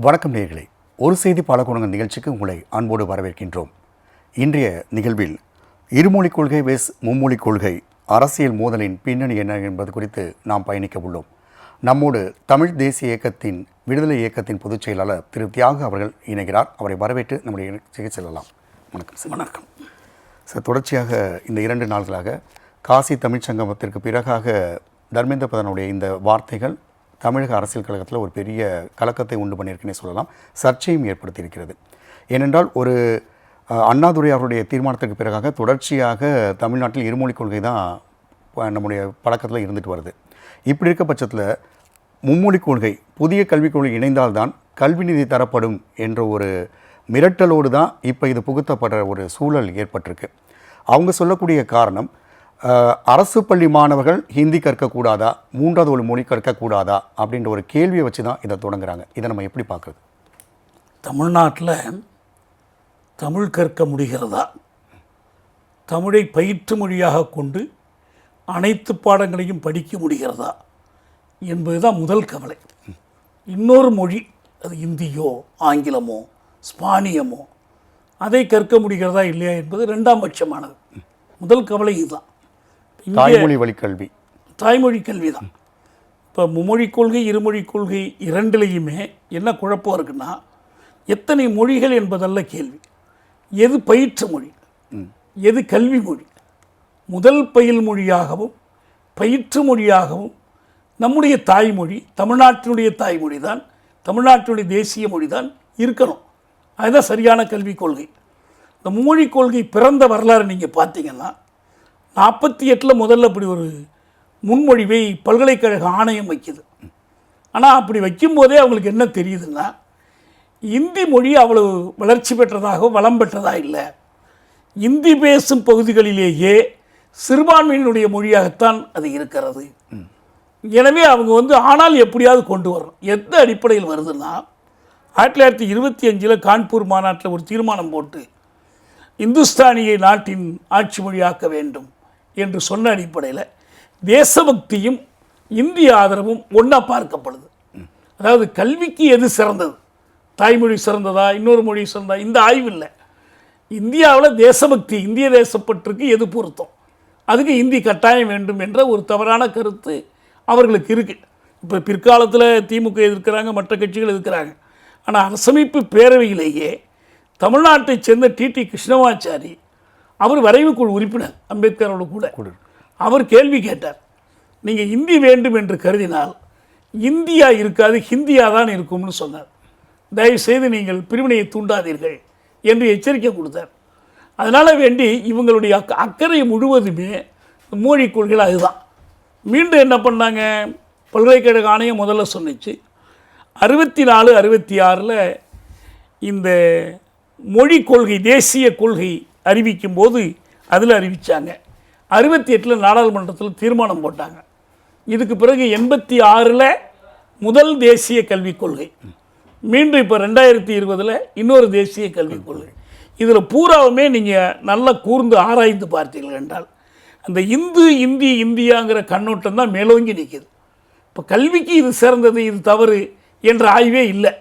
வணக்கம் நேயர்களே, ஒரு செய்தி பாலகுணங்கள் நிகழ்ச்சிக்கு உங்களை அன்போடு வரவேற்கின்றோம். இன்றைய நிகழ்வில் இருமொழிக் கொள்கை வெஸ் மும்மொழிக் கொள்கை அரசியல் மோதலின் பின்னணி என்ன என்பது குறித்து நாம் பயணிக்க உள்ளோம். நம்மோடு தமிழ் தேசிய இயக்கத்தின் விடுதலை இயக்கத்தின் பொதுச் செயலாளர் திரு தியாகு அவர்கள் இணைகிறார். அவரை வரவேற்று நம்முடைய நிகழ்ச்சிக்கு செல்லலாம். வணக்கம் சார். வணக்கம் சார். தொடர்ச்சியாக இந்த 2 நாள்களாக காசி தமிழ்ச் சங்கமத்திற்கு பிறகாக தர்மேந்திர பிரதானுடைய இந்த வார்த்தைகள் தமிழக அரசியல் கழகத்தில் ஒரு பெரிய கலக்கத்தை உண்டு பண்ணியிருக்குன்னே சொல்லலாம். சர்ச்சையும் ஏற்படுத்தியிருக்கிறது. ஏனென்றால் ஒரு அண்ணாதுரை அவருடைய தீர்மானத்திற்கு பிறகாக தொடர்ச்சியாக தமிழ்நாட்டில் இருமொழிக் கொள்கை தான் நம்முடைய பழக்கத்தில் இருந்துட்டு வருது. இப்படி இருக்க பட்சத்தில் மும்மொழிக் கொள்கை புதிய கல்விக் கொள்கை இணைந்தால்தான் கல்வி நிதி தரப்படும் என்ற ஒரு மிரட்டலோடு தான் இப்போ இது புகுத்தப்படுற ஒரு சூழல் ஏற்பட்டிருக்கு. அவங்க சொல்லக்கூடிய காரணம், அரசு பள்ளி மாணவர்கள் ஹிந்தி கற்கக்கூடாதா, 3வது ஒரு மொழி கற்கக்கூடாதா அப்படின்ற ஒரு கேள்வியை வச்சு தான் இதை தொடங்குறாங்க. இதை நம்ம எப்படி பார்க்குறது? தமிழ்நாட்டில் தமிழ் கற்க முடிகிறதா, தமிழை பயிற்று மொழியாக கொண்டு அனைத்து பாடங்களையும் படிக்க முடிகிறதா என்பது தான் முதல் கவலை. இன்னொரு மொழி, அது இந்தியோ ஆங்கிலமோ ஸ்பானியமோ, அதை கற்க முடிகிறதா இல்லையா என்பது 2ஆம் பட்சமானது. முதல் கவலை இதுதான். தாய்மொழி வழிக்கல்வி, தாய்மொழி கல்வி தான். இப்போ மும்மொழிக் கொள்கை இருமொழிக் கொள்கை இரண்டிலையுமே என்ன குழப்பம் இருக்குன்னா, எத்தனை மொழிகள் என்பதல்ல கேள்வி, எது பயிற்று மொழி, எது கல்வி மொழி. முதல் பயில் மொழியாகவும் பயிற்று மொழியாகவும் நம்முடைய தாய்மொழி, தமிழ்நாட்டினுடைய தாய்மொழி தான், தமிழ்நாட்டினுடைய தேசிய மொழி தான் இருக்கணும். அதுதான் சரியான கல்விக் கொள்கை. இந்த மும்மொழிக் கொள்கை பிறந்த வரலாறு நீங்கள் பார்த்தீங்கன்னா, 48 முதல்ல அப்படி ஒரு முன்மொழிவை பல்கலைக்கழக ஆணையம் வைக்குது. ஆனால் அப்படி வைக்கும்போதே அவங்களுக்கு என்ன தெரியுதுன்னா, இந்தி மொழி அவ்வளவு வளர்ச்சி பெற்றதாக வளம் பெற்றதாக இல்லை, இந்தி பேசும் பகுதிகளிலேயே சிறுபான்மையினுடைய மொழியாகத்தான் அது இருக்கிறது. எனவே அவங்க ஆனால் எப்படியாவது கொண்டு வரணும். எந்த அடிப்படையில் வருதுன்னா, 1925 கான்பூர் மாநாட்டில் ஒரு தீர்மானம் போட்டு இந்துஸ்தானியை நாட்டின் ஆட்சி மொழியாக்க வேண்டும் என்று சொன்ன அடிப்படையில் தேசபக்தியும் இந்திய ஆதரவும் ஒன்றா பார்க்கப்படுது. அதாவது கல்விக்கு எது சிறந்தது, தாய்மொழி சிறந்ததா இன்னொரு மொழி சிறந்ததா, இந்த ஆய்வு இல்லை. இந்தியாவில் தேசபக்தி, இந்திய தேசப்பற்றுக்கு எது பொருத்தம், அதுக்கு இந்தி கட்டாயம் வேண்டும் என்ற ஒரு தவறான கருத்து அவர்களுக்கு இருக்குது. இப்போ பிற்காலத்தில் திமுக எதிர்க்கிறாங்க, மற்ற கட்சிகள் எதிர்க்கிறாங்க. ஆனால் அரசமைப்பு பேரவையிலேயே தமிழ்நாட்டைச் சேர்ந்த டிடி கிருஷ்ணமாச்சாரி, அவர் வரைவுக்குழு உறுப்பினர் அம்பேத்கரோட கூட, அவர் கேள்வி கேட்டார். நீங்கள் இந்தி வேண்டும் என்று கருதினால் இந்தியா இருக்காது, ஹிந்தியா தான் இருக்கும்னு சொன்னார். தயவுசெய்து நீங்கள் பிரிவினையை தூண்டாதீர்கள் என்று எச்சரிக்கை கொடுத்தார். அதனால் வேண்டி இவங்களுடைய அக்கறை முழுவதுமே மொழிக் கொள்கைகள் அதுதான். மீண்டும் என்ன பண்ணாங்க, பல்கலைக்கழக ஆணையம் முதல்ல சொன்னிச்சு, 64, 66 இந்த மொழிக் கொள்கை தேசிய கொள்கை அறிவிக்கும் போது அதில் அறிவித்தாங்க. 68 நாடாளுமன்றத்தில் தீர்மானம் போட்டாங்க. இதுக்கு பிறகு 86 முதல் தேசிய கல்விக் கொள்கை, மீண்டும் இப்போ 2020 இன்னொரு தேசிய கல்விக் கொள்கை. இதில் பூராவுமே நீங்கள் நல்லா கூர்ந்து ஆராய்ந்து பார்த்தீர்கள் என்றால் அந்த இந்தி இந்தியாங்கிற கண்ணோட்டம் தான் மேலோங்கி நிற்கிது. இப்போ கல்விக்கு இது சிறந்தது இது தவறு என்ற ஆய்வே இல்லை.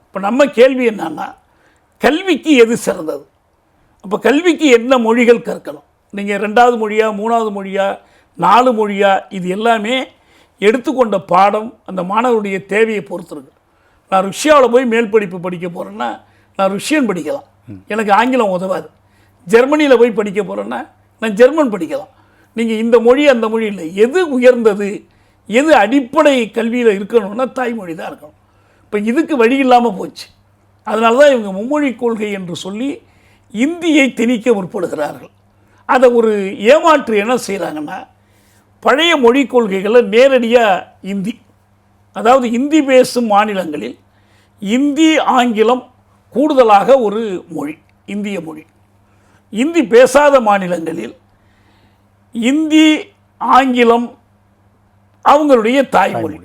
இப்போ நம்ம கேள்வி என்னன்னா, கல்விக்கு எது சிறந்தது, அப்போ கல்விக்கு என்ன மொழிகள் கற்கணும், நீங்கள் 2வது மொழியா 3வது மொழியா 4 மொழியா, இது எல்லாமே எடுத்துக்கொண்ட பாடம் அந்த மாணவருடைய தேவையை பொறுத்துருக்கு. நான் ருஷ்யாவில் போய் மேல் படிப்பு படிக்க போகிறேன்னா நான் ருஷ்யன் படிக்கலாம், எனக்கு ஆங்கிலம் உதவாது. ஜெர்மனியில் போய் படிக்க போகிறேன்னா நான் ஜெர்மன் படிக்கலாம். நீங்கள் இந்த மொழி அந்த மொழி இல்லை, எது உயர்ந்தது, எது அடிப்படை கல்வியில் இருக்கணும்னா தாய்மொழி தான் இருக்கணும். இப்போ இதுக்கு வழி இல்லாமல் போச்சு. அதனால தான் இவங்க மும்மொழிக் கொள்கை என்று சொல்லி இந்தியை திணிக்க முற்படுகிறார்கள். அதை ஒரு ஏமாற்று என்ன செய்கிறாங்கன்னா, பழைய மொழிக் கொள்கைகளை நேரடியாக இந்தி, அதாவது இந்தி பேசும் மாநிலங்களில் இந்தி ஆங்கிலம் கூடுதலாக ஒரு மொழி இந்திய மொழி, இந்தி பேசாத மாநிலங்களில் இந்தி ஆங்கிலம் அவங்களுடைய தாய்மொழி.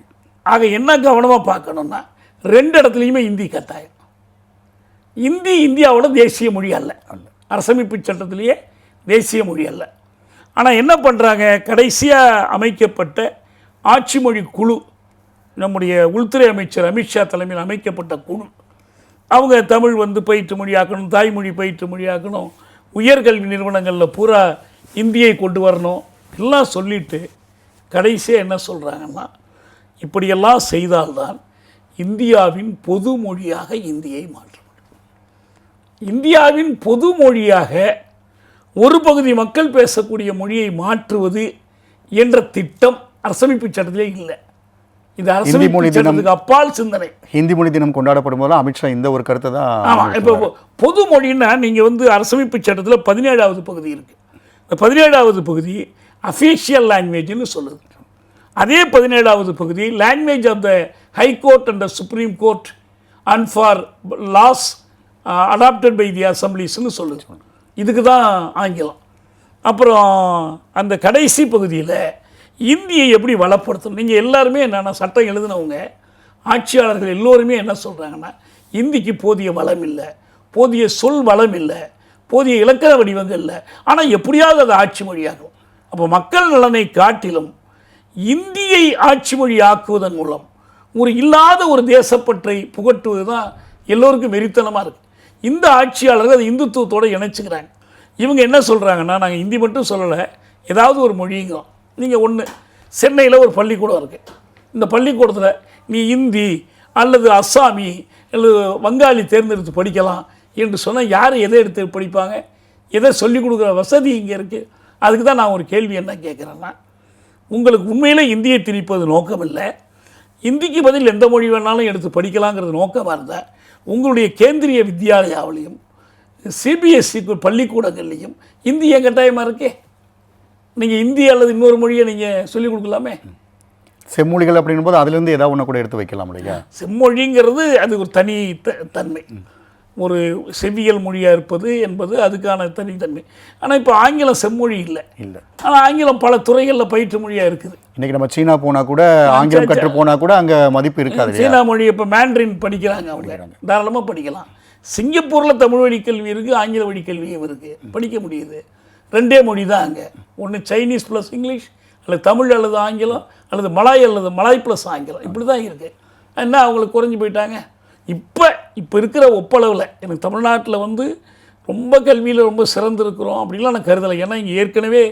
ஆக என்ன கவனமாக பார்க்கணுன்னா, 2 இடத்துலையுமே இந்தி கட்டாயம். இந்தி இந்தியாவோட தேசிய மொழி அல்ல, அரசமைப்பு சட்டத்திலேயே தேசிய மொழி அல்ல. ஆனால் என்ன பண்ணுறாங்க, கடைசியாக அமைக்கப்பட்ட ஆட்சி மொழி குழு, நம்முடைய உள்துறை அமைச்சர் அமித்ஷா தலைமையில் அமைக்கப்பட்ட குழு, அவங்க தமிழ் வந்து பயிற்று மொழியாக்கணும், தாய்மொழி பயிற்று மொழியாக்கணும், உயர்கல்வி நிறுவனங்களில் பூரா இந்தியை கொண்டு வரணும் எல்லாம் சொல்லிட்டு கடைசியாக என்ன சொல்கிறாங்கன்னா, இப்படியெல்லாம் செய்தால்தான் இந்தியாவின் பொது மொழியாக இந்தியை மாற்ற முடியும். இந்தியாவின் பொது மொழியாக ஒரு பகுதி மக்கள் பேசக்கூடிய மொழியை மாற்றுவது என்ற திட்டம் அரசமைப்பு சட்டத்திலே இல்லை. இது அரசமைப்பு சட்டத்துக்கு அப்பால் சிந்தனை. ஹிந்தி மொழி தினம் கொண்டாடப்படும் போது அமித்ஷா இந்த ஒரு கருத்தை தான். ஆமாம், இப்போ பொது மொழின்னா நீங்கள் வந்து அரசமைப்பு சட்டத்தில் 17வது பகுதி இருக்குது. இந்த 17வது பகுதி அஃபீஷியல் லாங்குவேஜ்னு சொல்லுது. அதே 17வது பகுதி language of the high court and the supreme court and for laws adopted by the அசம்பிளிஸ்ன்னு சொல்லுது. இதுக்கு தான் ஆங்கிலம். அப்புறம் அந்த கடைசி பகுதியில் இந்தியை எப்படி வளப்படுத்தணும். நீங்கள் எல்லாருமே என்னென்னா சட்டம் எழுதினவங்க ஆட்சியாளர்கள் எல்லோருமே என்ன சொல்கிறாங்கன்னா, இந்திக்கு போதிய வளம் இல்லை, போதிய சொல் வளம் இல்லை, போதிய இலக்கண வடிவங்கள் இல்லை, ஆனால் எப்படியாவது அதை ஆட்சி மொழியாகும். அப்போ மக்கள் நலனை காட்டிலும் இந்தியை ஆட்சி மொழி ஆக்குவதன் மூலம் ஒரு இல்லாத ஒரு தேசப்பற்றை புகட்டுவது தான் எல்லோருக்கும் வெறித்தனமாக இருக்குது. இந்த ஆட்சியாளர்கள் அதை இந்துத்துவத்தோடு இணைச்சிக்கிறாங்க. இவங்க என்ன சொல்கிறாங்கன்னா, நாங்கள் இந்தி மட்டும் சொல்லலை, ஏதாவது ஒரு மொழிங்கிறோம். நீங்கள் ஒன்று, சென்னையில் ஒரு பள்ளிக்கூடம் இருக்குது. இந்த பள்ளிக்கூடத்தில் நீ இந்தி அல்லது அஸ்ஸாமி அல்லது வங்காளி தேர்ந்தெடுத்து படிக்கலாம் என்று சொன்னால் யார் எதை எடுத்து படிப்பாங்க? எதை சொல்லிக் கொடுக்குற வசதி இங்கே இருக்குது? அதுக்கு தான் நான் ஒரு கேள்வி என்ன கேட்குறேன்னா, உங்களுக்கு உண்மையிலே இந்தியை திணிப்பது நோக்கம் இல்லை, இந்திக்கு பதில் எந்த மொழி வேணாலும் எடுத்து படிக்கலாங்கிறது நோக்கமாக இருந்தால் உங்களுடைய கேந்திரிய வித்யாலயாவிலையும் சிபிஎஸ்சி பள்ளிக்கூடங்கள்லையும் இந்தி ஏன் கட்டாயமாக இருக்கே? நீங்கள் இந்தி அல்லது இன்னொரு மொழியை நீங்கள் சொல்லிக் கொடுக்கலாமே. செம்மொழிகள் அப்படின் போது அதுலேருந்து ஏதாவது ஒன்று கூட எடுத்து வைக்கலாம் இல்லையா? செம்மொழிங்கிறது அது ஒரு தனி தன்மை, ஒரு செவ்வியல் மொழியாக இருப்பது என்பது அதுக்கான தனித்தன்மை. ஆனால் இப்போ ஆங்கிலம் செம்மொழி இல்லை. ஆனால் ஆங்கிலம் பல துறைகளில் பயிற்று மொழியாக இருக்குது. இன்றைக்கி நம்ம சீனா போனால் கூட ஆங்கிலம் கற்று போனால் கூட அங்கே மதிப்பு இருக்காது. சீனா மொழி இப்போ மேண்ட்ரின் படிக்கிறாங்க, அவங்க தாராளமாக படிக்கலாம். சிங்கப்பூரில் தமிழ் வழி கல்வி இருக்குது, ஆங்கில வழி கல்வியும் இருக்குது, படிக்க முடியுது. ரெண்டே மொழி தான் அங்கே, ஒன்று சைனீஸ் ப்ளஸ் இங்கிலீஷ் அல்லது தமிழ் அல்லது ஆங்கிலம் அல்லது மலாய் அல்லது மலாய் ப்ளஸ் ஆங்கிலம், இப்படி தான் இருக்குது. என்ன அவங்களுக்கு குறைஞ்சி போயிட்டாங்க. இப்போ இருக்கிற ஒப்பளவில் எனக்கு தமிழ்நாட்டில் வந்து ரொம்ப கல்வியில் ரொம்ப சிறந்திருக்கிறோம் அப்படின்லாம் நான் கருதலை. ஏன்னா இங்கே ஏற்கனவே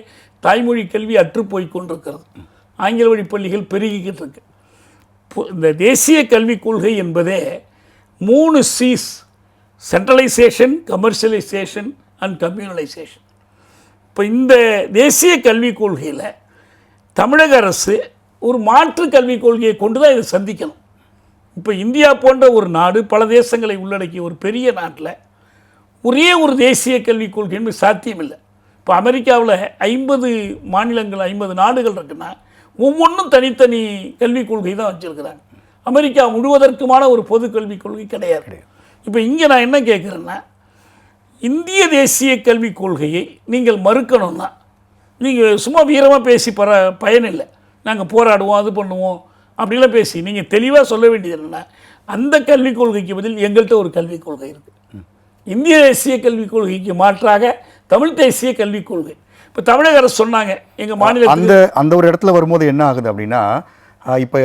தாய்மொழி கல்வி அற்றுப்போய் கொண்டிருக்கிறது, ஆங்கில வழி பள்ளிகள் பெருகிக்கிட்டு இருக்கு. இந்த தேசிய கல்விக் கொள்கை என்பதே 3 C's: சென்ட்ரலைசேஷன், கமர்ஷியலைசேஷன் அண்ட் கம்யூனலைசேஷன். இப்போ இந்த தேசிய கல்விக் கொள்கையில் தமிழக அரசு ஒரு மாற்று கல்விக் கொள்கையை கொண்டு தான் இதை சந்திக்கணும். இப்போ இந்தியா போன்ற ஒரு நாடு, பல தேசங்களை உள்ளடக்கிய ஒரு பெரிய நாட்டில் ஒரே ஒரு தேசிய கல்விக் கொள்கை என்பது சாத்தியமில்லை. இப்போ அமெரிக்காவில் 50 மாநிலங்கள் 50 நாடுகள் இருக்குன்னா ஒவ்வொன்றும் தனித்தனி கல்விக் கொள்கை தான் வச்சுருக்கிறாங்க. அமெரிக்கா முழுவதற்குமான ஒரு பொது கல்விக் கொள்கை கிடையாது. இப்போ இங்கே நான் என்ன கேட்குறேன்னா, இந்திய தேசிய கல்விக் கொள்கையை நீங்கள் மறுக்கணும்னா நீங்கள் சும்மா வீரமாக பேசி பயனில்லை. நாங்கள் போராடுவோம், அது பண்ணுவோம் அப்படிலாம் பேசி நீங்கள் தெளிவாக சொல்ல வேண்டியது என்னென்னா, அந்த கல்விக் கொள்கைக்கு பதில் எங்கள்கிட்ட ஒரு கல்விக் கொள்கை இருக்குது. இந்திய தேசிய கல்விக் கொள்கைக்கு மாற்றாக தமிழ் தேசிய கல்விக் கொள்கை. இப்போ தமிழக அரசு சொன்னாங்க எங்கள் மாநில அந்த ஒரு இடத்துல வரும்போது என்ன ஆகுது அப்படின்னா, இப்போ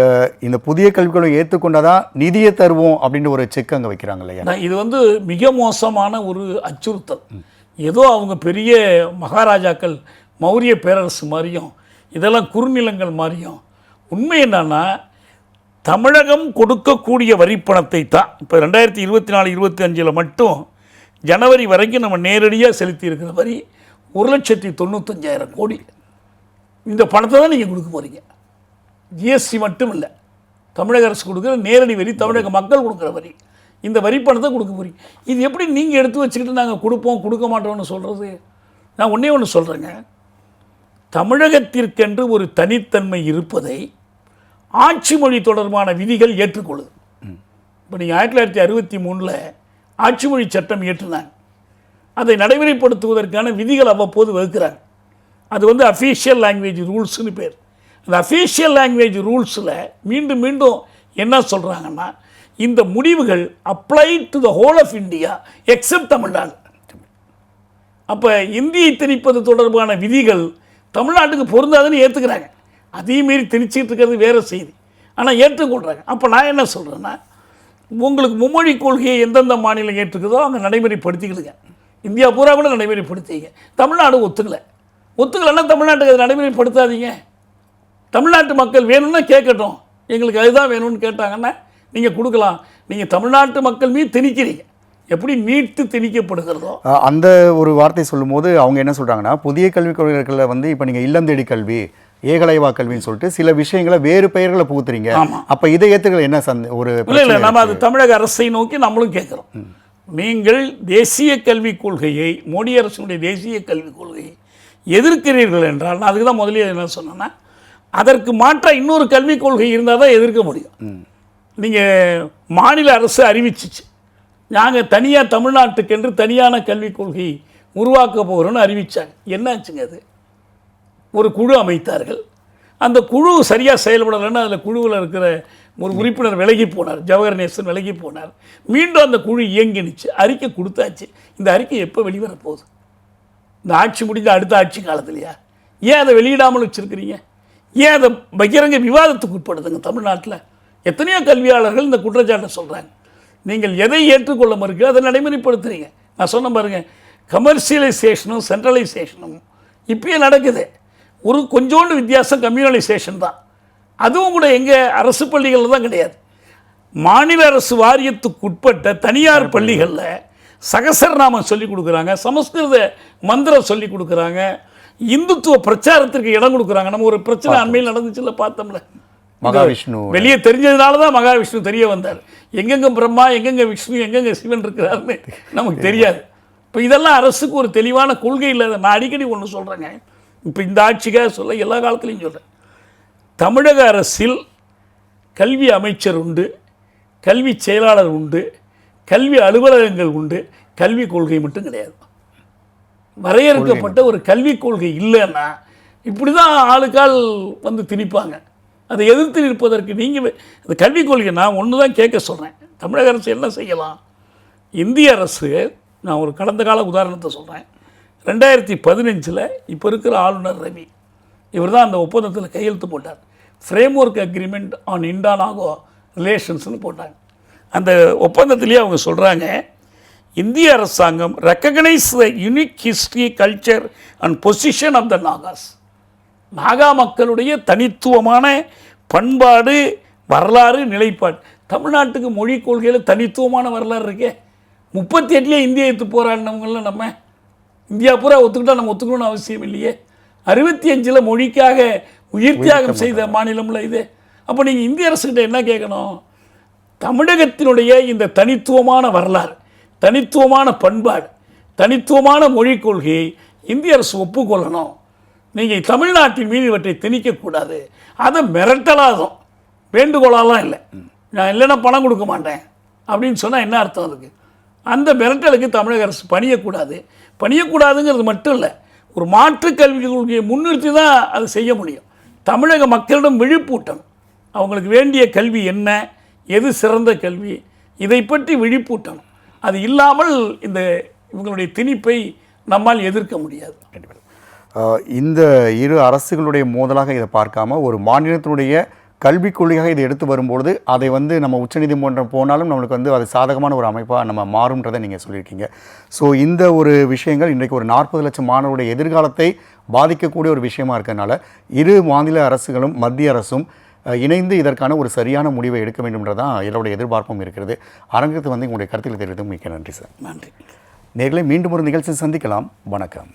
இந்த புதிய கல்விக் கொள்கை ஏற்றுக்கொண்டாதான் நிதியை தருவோம் அப்படின்னு ஒரு செக் அங்கே வைக்கிறாங்க இல்லையா? இது வந்து மிக மோசமான ஒரு அச்சுறுத்தல். ஏதோ அவங்க பெரிய மகாராஜாக்கள், மௌரிய பேரரசு மாதிரியும் இதெல்லாம் குறுநிலங்கள் மாதிரியும். உண்மை என்னன்னா, தமிழகம் கொடுக்கக்கூடிய வரிப்பணத்தை தான் இப்போ 2024-25 மட்டும் ஜனவரி வரைக்கும் நம்ம நேரடியாக செலுத்தி இருக்கிற வரி 1,95,000 கோடி. இந்த பணத்தை தான் நீங்கள் கொடுக்க போகிறீங்க. ஜிஎஸ்டி மட்டும் இல்லை, தமிழக அரசு கொடுக்குற நேரடி வரி, தமிழக மக்கள் கொடுக்குற வரி, இந்த வரி பணத்தை கொடுக்க போகிறீங்க. இது எப்படி நீங்கள் எடுத்து வச்சுக்கிட்டு நாங்கள் கொடுப்போம் கொடுக்க மாட்டோம்னு சொல்கிறது? நான் ஒன்றே ஒன்று சொல்கிறேங்க, தமிழகத்திற்கென்று ஒரு தனித்தன்மை இருப்பதை ஆட்சி மொழி தொடர்பான விதிகள் ஏற்றுக்கொள்ளுது. இப்போ நீங்கள் 1963 ஆட்சி மொழி சட்டம் ஏற்றுனாங்க. அதை நடைமுறைப்படுத்துவதற்கான விதிகள் அவ்வப்போது வகுக்கிறாங்க. அது வந்து அஃபீஷியல் லாங்குவேஜ் ரூல்ஸ்னு பேர். அந்த அஃபீஷியல் லாங்குவேஜ் ரூல்ஸில் மீண்டும் மீண்டும் என்ன சொல்கிறாங்கன்னா, இந்த முடிவுகள் apply to the whole of India except Tamil Nadu. அப்போ இந்தியை திணிப்பது தொடர்பான விதிகள் தமிழ்நாட்டுக்கு பொருந்தாதுன்னு ஏற்றுக்கிறாங்க. அதையும் மீறி திணிச்சிட்டு இருக்கிறது வேறு செய்தி, ஆனால் ஏற்றுக்கொள்கிறாங்க. அப்போ நான் என்ன சொல்கிறேன்னா, உங்களுக்கு மும்மொழி கொள்கையை எந்தெந்த மாநிலம் ஏற்றுக்குதோ அங்கே நடைமுறைப்படுத்திக்கிடுங்க. இந்தியா பூரா கூட நடைமுறைப்படுத்திங்க. தமிழ்நாடு ஒத்துக்கலைன்னா தமிழ்நாட்டுக்கு அதை நடைமுறைப்படுத்தாதீங்க. தமிழ்நாட்டு மக்கள் வேணும்னா கேட்கட்டும், எங்களுக்கு அதுதான் வேணும்னு கேட்டாங்கன்னா நீங்கள் கொடுக்கலாம். நீங்கள் தமிழ்நாட்டு மக்கள் மீது திணிக்கிறீங்க. எப்படி நீட்டு திணிக்கப்படுகிறதோ அந்த ஒரு வார்த்தை சொல்லும்போது அவங்க என்ன சொல்கிறாங்கன்னா, புதிய கல்விக் கொள்கைகளில் வந்து இப்போ நீங்கள் இல்லம் தேடி கல்வி, ஏகலைவா கல்வின்னு சொல்லிட்டு சில விஷயங்களை வேறு பெயர்களை புகுத்துறீங்க. அப்போ இதை ஏற்றுக்கள் என்ன ஒரு இல்லை, நம்ம அது தமிழக அரசை நோக்கி நம்மளும் கேட்குறோம். நீங்கள் தேசிய கல்விக் கொள்கையை, மோடி அரசுடைய தேசிய கல்விக் கொள்கையை எதிர்க்கிறீர்கள் என்றால், நான் அதுக்கு தான் முதலே என்ன சொன்னேன்னா, அதற்கு மாற்றாக இன்னொரு கல்விக் கொள்கை இருந்தால் தான் எதிர்க்க முடியும். நீங்கள் மாநில அரசு அறிவிச்சிச்சு, நாங்கள் தனியாக தமிழ்நாட்டுக்கென்று தனியான கல்விக் கொள்கை உருவாக்க போகிறோன்னு அறிவித்தாங்க. என்னாச்சுங்க? அது ஒரு குழு அமைத்தார்கள். அந்த குழு சரியாக செயல்படலைன்னா அதில் குழுவில் இருக்கிற ஒரு உறுப்பினர் விலகி போனார், ஜவஹர் நேசன் விலகி போனார். மீண்டும் அந்த குழு இயங்கினுச்சு, அறிக்கை கொடுத்தாச்சு. இந்த அறிக்கை எப்போ வெளிவர போகுது? இந்த ஆட்சி முடிஞ்ச அடுத்த ஆட்சி காலத்துலையா? ஏன் அதை வெளியிடாமல் வச்சுருக்கிறீங்க? ஏன் அதை பகிரங்க விவாதத்துக்கு உட்படுத்துங்க? தமிழ்நாட்டில் எத்தனையோ கல்வியாளர்கள் இந்த குற்றச்சாட்டை சொல்கிறாங்க. நீங்கள் எதை ஏற்றுக்கொள்ள மறுக்க அதை நடைமுறைப்படுத்துறீங்க. நான் சொன்ன பாருங்கள், கமர்ஷியலைசேஷனும் சென்ட்ரலைசேஷனும் இப்பயே நடக்குது. ஒரு கொஞ்சோண்டு வித்தியாசம் கம்யூனலைசேஷன் தான். அதுவும் கூட எங்கள் அரசு பள்ளிகளில் தான் கிடையாது. மாநில அரசு வாரியத்துக்கு உட்பட்ட தனியார் பள்ளிகளில் சகசரநாமம் சொல்லிக் கொடுக்குறாங்க, சமஸ்கிருத மந்திரம் சொல்லிக் கொடுக்குறாங்க, இந்துத்துவ பிரச்சாரத்திற்கு இடம் கொடுக்குறாங்க. நம்ம ஒரு பிரச்சனை அண்மையில் நடந்துச்சுல்ல, பார்த்தோம்ல, மகாவிஷ்ணு வெளியே தெரிஞ்சதுனால தான் மகாவிஷ்ணு தெரிய வந்தார். எங்கெங்க பிரம்மா, எங்கெங்க விஷ்ணு, எங்கெங்க சிவன் இருக்கிறாருன்னு நமக்கு தெரியாது. இப்போ இதெல்லாம் அரசுக்கு ஒரு தெளிவான கொள்கை இல்லை. நான் அடிக்கடி ஒன்று சொல்கிறேங்க, இப்போ இந்த ஆட்சிக்காக சொல்ல, எல்லா காலத்துலையும் சொல்கிறேன், தமிழக அரசில் கல்வி அமைச்சர் உண்டு, கல்வி செயலாளர் உண்டு, கல்வி அலுவலகங்கள் உண்டு, கல்விக் கொள்கை மட்டும் கிடையாது. வரையறுக்கப்பட்ட ஒரு கல்விக் கொள்கை இல்லைன்னா இப்படி தான் ஆளுக்கால் வந்து திணிப்பாங்க. அதை எதிர்த்து நிற்பதற்கு நீங்கள் அந்த கல்விக் கொள்கை நான் ஒன்று தான் கேட்க சொல்கிறேன். தமிழக அரசு என்ன செய்யலாம்? இந்திய அரசு, நான் ஒரு கடந்த கால உதாரணத்தை சொல்கிறேன். 2015 இப்போ இருக்கிற ஆளுநர் ரவி, இவர் தான் அந்த ஒப்பந்தத்தில் கையெழுத்து போட்டார். ஃப்ரேம் ஒர்க் அக்ரிமெண்ட் ஆன் இண்டானாகோ ரிலேஷன்ஸ்னு போட்டாங்க. அந்த ஒப்பந்தத்திலேயே அவங்க சொல்கிறாங்க, இந்திய அரசாங்கம் recognise the unique history, culture and position of the Nagas. Naga மக்களுடைய தனித்துவமான பண்பாடு, வரலாறு, நிலைப்பாடு. தமிழ்நாட்டுக்கு மொழி கொள்கையில் தனித்துவமான வரலாறு இருக்கே. 38 இந்திய எடுத்து போராடினவங்கள நம்ம இந்தியா பூரா ஒத்துக்கிட்டால் நம்ம ஒத்துக்கணும்னு அவசியம் இல்லையே. 65 மொழிக்காக உயிர் தியாகம் செய்த மாநிலம்ல இது. அப்போ நீங்கள் இந்திய அரசுக்கிட்ட என்ன கேட்கணும்? தமிழகத்தினுடைய இந்த தனித்துவமான வரலாறு, தனித்துவமான பண்பாடு, தனித்துவமான மொழிக் கொள்கையை இந்திய அரசு ஒப்புக்கொள்ளணும். நீங்கள் தமிழ்நாட்டின் மீது இவற்றை திணிக்கக்கூடாது. அதை மிரட்டலாதும் வேண்டுகோளாலாம் இல்லை. நான் இல்லைன்னா பணம் கொடுக்க மாட்டேன் அப்படின்னு சொன்னால் என்ன அர்த்தம்? அதுக்கு அந்த மிரட்டலுக்கு தமிழக அரசு பணியக்கூடாதுங்கிறது மட்டும் இல்லை, ஒரு மாற்று கல்வி கொள்கையை முன்னிறுத்தி தான் அது செய்ய முடியும். தமிழக மக்களிடம் விழிப்பூட்டணும். அவங்களுக்கு வேண்டிய கல்வி என்ன, எது சிறந்த கல்வி, இதை பற்றி விழிப்பூட்டணும். அது இல்லாமல் இந்த இவங்களுடைய திணிப்பை நம்மால் எதிர்க்க முடியாது. இந்த இரு அரசுகளுடைய மோதலாக இதை பார்க்காம ஒரு மாநிலத்தினுடைய கல்விக் கொள்கையாக இதை எடுத்து வரும்பொழுது அதை வந்து நம்ம உச்சநீதிமன்றம் போனாலும் நம்மளுக்கு வந்து அது சாதகமான ஒரு அமைப்பாக நம்ம மாறும்ன்றதை நீங்கள் சொல்லியிருக்கீங்க. ஸோ இந்த ஒரு விஷயங்கள் இன்றைக்கு ஒரு 40 லட்சம் மாணவருடைய எதிர்காலத்தை பாதிக்கக்கூடிய ஒரு விஷயமா இருக்கிறதுனால இரு மாநில அரசுகளும் மத்திய அரசும் இணைந்து இதற்கான ஒரு சரியான முடிவை எடுக்க வேண்டும்ன்றதான் என்னுடைய எதிர்பார்ப்பும் இருக்கிறது. அரங்கத்து வந்து உங்களுடைய கருத்தில் தெரிவித்து மிக்க நன்றி சார். நன்றி. நேர்களை மீண்டும் ஒரு நிகழ்ச்சியில் சந்திக்கலாம். வணக்கம்.